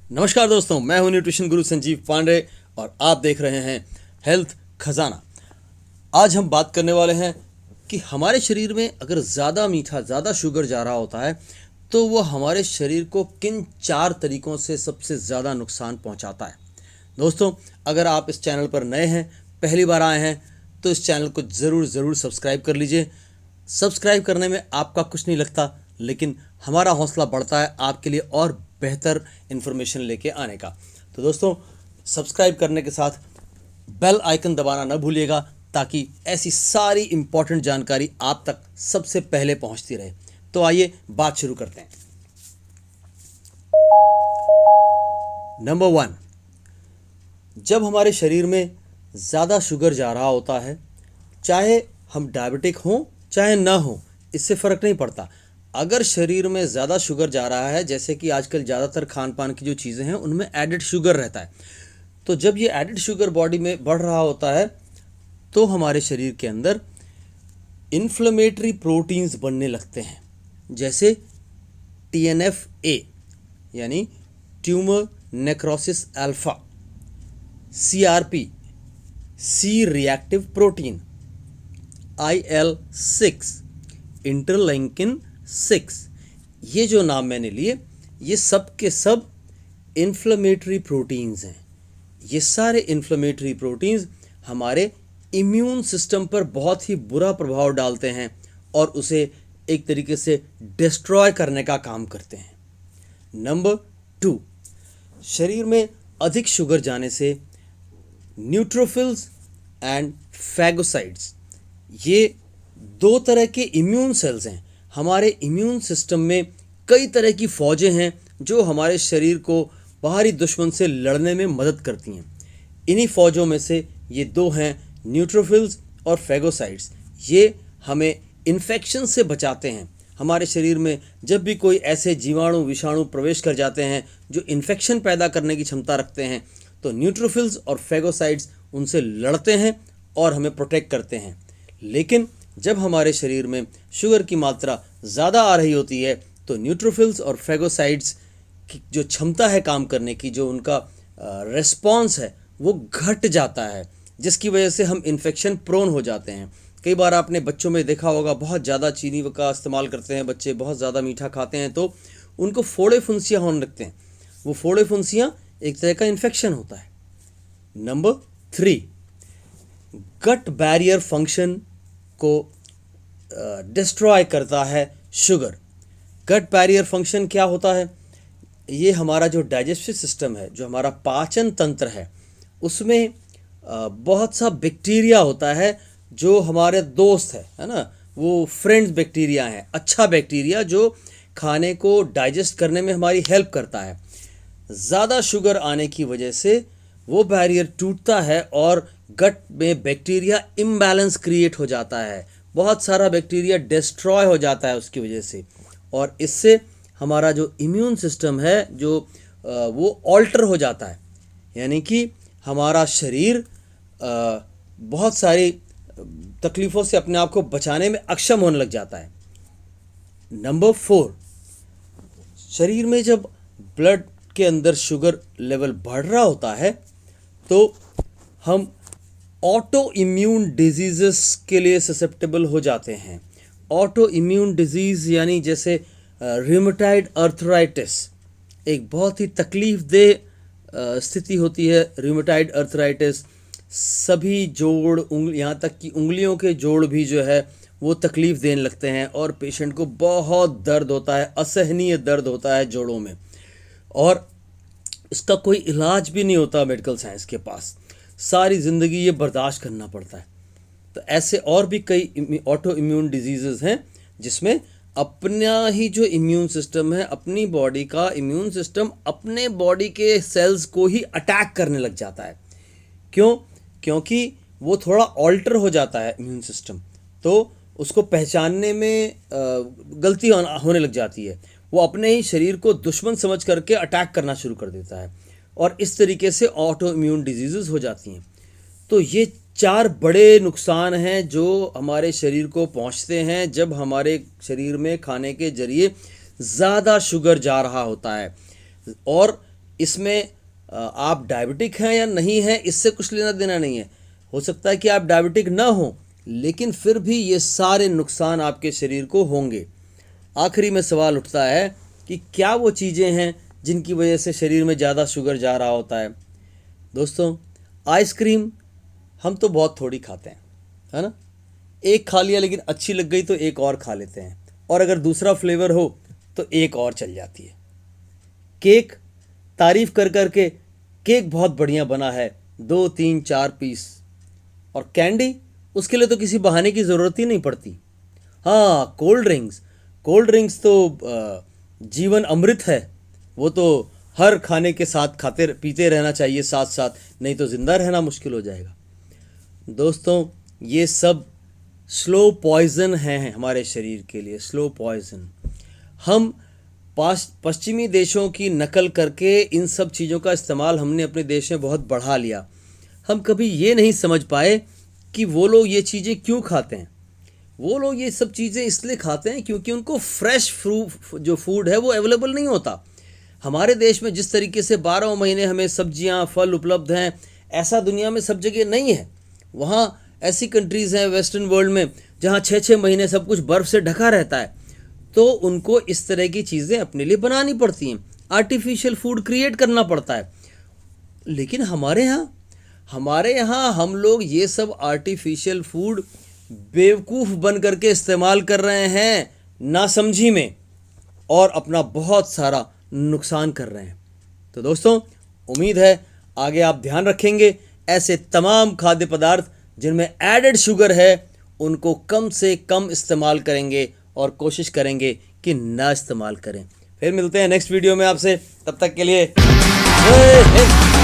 नमस्कार दोस्तों, मैं हूं न्यूट्रिशन गुरु संजीव पांडे और आप देख रहे हैं हेल्थ खजाना। आज हम बात करने वाले हैं कि हमारे शरीर में अगर ज़्यादा मीठा, ज़्यादा शुगर जा रहा होता है तो वो हमारे शरीर को किन 4 तरीकों से सबसे ज़्यादा नुकसान पहुंचाता है। दोस्तों, अगर आप इस चैनल पर नए हैं, पहली बार आए हैं, तो इस चैनल को ज़रूर सब्सक्राइब कर लीजिए। सब्सक्राइब करने में आपका कुछ नहीं लगता, लेकिन हमारा हौसला बढ़ता है आपके लिए और बेहतर इन्फॉर्मेशन लेके आने का। तो दोस्तों, सब्सक्राइब करने के साथ बेल आइकन दबाना न भूलिएगा ताकि ऐसी सारी इम्पोर्टेंट जानकारी आप तक सबसे पहले पहुंचती रहे। तो आइए बात शुरू करते हैं। नंबर 1, जब हमारे शरीर में ज़्यादा शुगर जा रहा होता है, चाहे हम डायबिटिक हों चाहे ना हो, इससे फ़र्क नहीं पड़ता। अगर शरीर में ज़्यादा शुगर जा रहा है, जैसे कि आजकल ज़्यादातर खान पान की जो चीज़ें हैं उनमें एडिड शुगर रहता है, तो जब ये एडिड शुगर बॉडी में बढ़ रहा होता है तो हमारे शरीर के अंदर इन्फ्लेमेटरी प्रोटीन्स बनने लगते हैं, जैसे TNF-A यानी tumour necrosis alpha, CRP C reactive protein, IL-6 interleukin 6। ये जो नाम मैंने लिए, ये सब के सब इन्फ्लेमेटरी प्रोटीन्स हैं। ये सारे इन्फ्लेमेटरी प्रोटीन्स हमारे इम्यून सिस्टम पर बहुत ही बुरा प्रभाव डालते हैं और उसे एक तरीके से डिस्ट्रॉय करने का काम करते हैं। नंबर 2, शरीर में अधिक शुगर जाने से न्यूट्रोफिल्स एंड फैगोसाइट्स, ये 2 तरह के इम्यून सेल्स हैं। हमारे इम्यून सिस्टम में कई तरह की फ़ौजें हैं जो हमारे शरीर को बाहरी दुश्मन से लड़ने में मदद करती हैं। इन्हीं फ़ौजों में से ये 2 हैं, न्यूट्रोफिल्स और फैगोसाइट्स। ये हमें इन्फेक्शन से बचाते हैं। हमारे शरीर में जब भी कोई ऐसे जीवाणु विषाणु प्रवेश कर जाते हैं जो इन्फेक्शन पैदा करने की क्षमता रखते हैं, तो न्यूट्रोफिल्स और फैगोसाइट्स उनसे लड़ते हैं और हमें प्रोटेक्ट करते हैं। लेकिन जब हमारे शरीर में शुगर की मात्रा ज़्यादा आ रही होती है तो न्यूट्रोफिल्स और फैगोसाइट्स की जो क्षमता है काम करने की, जो उनका रिस्पॉन्स है, वो घट जाता है, जिसकी वजह से हम इन्फेक्शन प्रोन हो जाते हैं। कई बार आपने बच्चों में देखा होगा, बहुत ज़्यादा चीनी का इस्तेमाल करते हैं बच्चे, बहुत ज़्यादा मीठा खाते हैं तो उनको फोड़े फुंसियाँ होने लगते हैं। वो फोड़े फुंसियाँ एक तरह का इन्फेक्शन होता है। नंबर 3, गट बैरियर फंक्शन को डिस्ट्रॉय करता है शुगर। गट बैरियर फंक्शन क्या होता है? ये हमारा जो डाइजेस्टिव सिस्टम है, जो हमारा पाचन तंत्र है, उसमें बहुत सा बैक्टीरिया होता है जो हमारे दोस्त है ना, वो फ्रेंड्स बैक्टीरिया हैं, अच्छा बैक्टीरिया जो खाने को डाइजेस्ट करने में हमारी हेल्प करता है। ज़्यादा शुगर आने की वजह से वो बैरियर टूटता है और गट में बैक्टीरिया इम्बैलेंस क्रिएट हो जाता है, बहुत सारा बैक्टीरिया डिस्ट्रॉय हो जाता है उसकी वजह से, और इससे हमारा जो इम्यून सिस्टम है जो वो ऑल्टर हो जाता है, यानी कि हमारा शरीर बहुत सारी तकलीफ़ों से अपने आप को बचाने में अक्षम होने लग जाता है। नंबर 4, शरीर में जब ब्लड के अंदर शुगर लेवल बढ़ रहा होता है तो हम ऑटो इम्यून डिजीज़ेस के लिए ससेप्टेबल हो जाते हैं। ऑटो इम्यून डिजीज़ यानी जैसे रूमेटॉइड अर्थराइटिस, एक बहुत ही तकलीफ़देह स्थिति होती है। रूमेटॉइड अर्थराइटिस, सभी जोड़, यहाँ तक कि उंगलियों के जोड़ भी जो है वो तकलीफ़ देने लगते हैं और पेशेंट को बहुत दर्द होता है, असहनीय दर्द होता है जोड़ों में, और इसका कोई इलाज भी नहीं होता मेडिकल साइंस के पास। सारी ज़िंदगी ये बर्दाश्त करना पड़ता है। तो ऐसे और भी कई ऑटो इम्यून डिजीज़ेज़ हैं जिसमें अपना ही जो इम्यून सिस्टम है, अपनी बॉडी का इम्यून सिस्टम अपने बॉडी के सेल्स को ही अटैक करने लग जाता है। क्यों? क्योंकि वो थोड़ा ऑल्टर हो जाता है इम्यून सिस्टम, तो उसको पहचानने में गलती होने लग जाती है। वो अपने ही शरीर को दुश्मन समझ करके अटैक करना शुरू कर देता है और इस तरीके से ऑटो इम्यून डिजीज़ेज़ हो जाती हैं। तो ये 4 बड़े नुकसान हैं जो हमारे शरीर को पहुंचते हैं जब हमारे शरीर में खाने के जरिए ज़्यादा शुगर जा रहा होता है। और इसमें आप डायबिटिक हैं या नहीं हैं इससे कुछ लेना देना नहीं है। हो सकता है कि आप डायबिटिक ना हो, लेकिन फिर भी ये सारे नुकसान आपके शरीर को होंगे। आखिरी में सवाल उठता है कि क्या वो चीज़ें हैं जिनकी वजह से शरीर में ज़्यादा शुगर जा रहा होता है। दोस्तों, आइसक्रीम हम तो बहुत थोड़ी खाते हैं, है ना। एक खा लिया, लेकिन अच्छी लग गई तो एक और खा लेते हैं, और अगर दूसरा फ्लेवर हो तो एक और चल जाती है। केक, तारीफ़ कर कर के केक बहुत बढ़िया बना है, 2 3 4 पीस। और कैंडी, उसके लिए तो किसी बहाने की ज़रूरत ही नहीं पड़ती। हाँ, कोल्ड ड्रिंक्स तो जीवन अमृत है। वो तो हर खाने के साथ खाते पीते रहना चाहिए साथ साथ, नहीं तो ज़िंदा रहना मुश्किल हो जाएगा। दोस्तों, ये सब स्लो पॉइज़न हैं हमारे शरीर के लिए, स्लो पॉइज़न। हम पश्चिमी देशों की नकल करके इन सब चीज़ों का इस्तेमाल हमने अपने देश में बहुत बढ़ा लिया। हम कभी ये नहीं समझ पाए कि वो लोग ये चीज़ें क्यों खाते हैं। वो लोग ये सब चीज़ें इसलिए खाते हैं क्योंकि उनको फ्रेश जो फूड है वो अवेलेबल नहीं होता। हमारे देश में जिस तरीके से 12 महीने हमें सब्जियां फल उपलब्ध हैं, ऐसा दुनिया में सब जगह नहीं है। वहाँ ऐसी कंट्रीज़ हैं वेस्टर्न वर्ल्ड में जहाँ 6-6 महीने सब कुछ बर्फ़ से ढका रहता है, तो उनको इस तरह की चीज़ें अपने लिए बनानी पड़ती हैं, आर्टिफिशियल फूड क्रिएट करना पड़ता है। लेकिन हमारे यहाँ हम लोग ये सब आर्टिफिशियल फूड बेवकूफ़ बन करके इस्तेमाल कर रहे हैं नासमझी में, और अपना बहुत सारा नुकसान कर रहे हैं। तो दोस्तों, उम्मीद है आगे आप ध्यान रखेंगे, ऐसे तमाम खाद्य पदार्थ जिनमें एडेड शुगर है उनको कम से कम इस्तेमाल करेंगे और कोशिश करेंगे कि ना इस्तेमाल करें। फिर मिलते हैं नेक्स्ट वीडियो में आपसे, तब तक के लिए जय हिंद।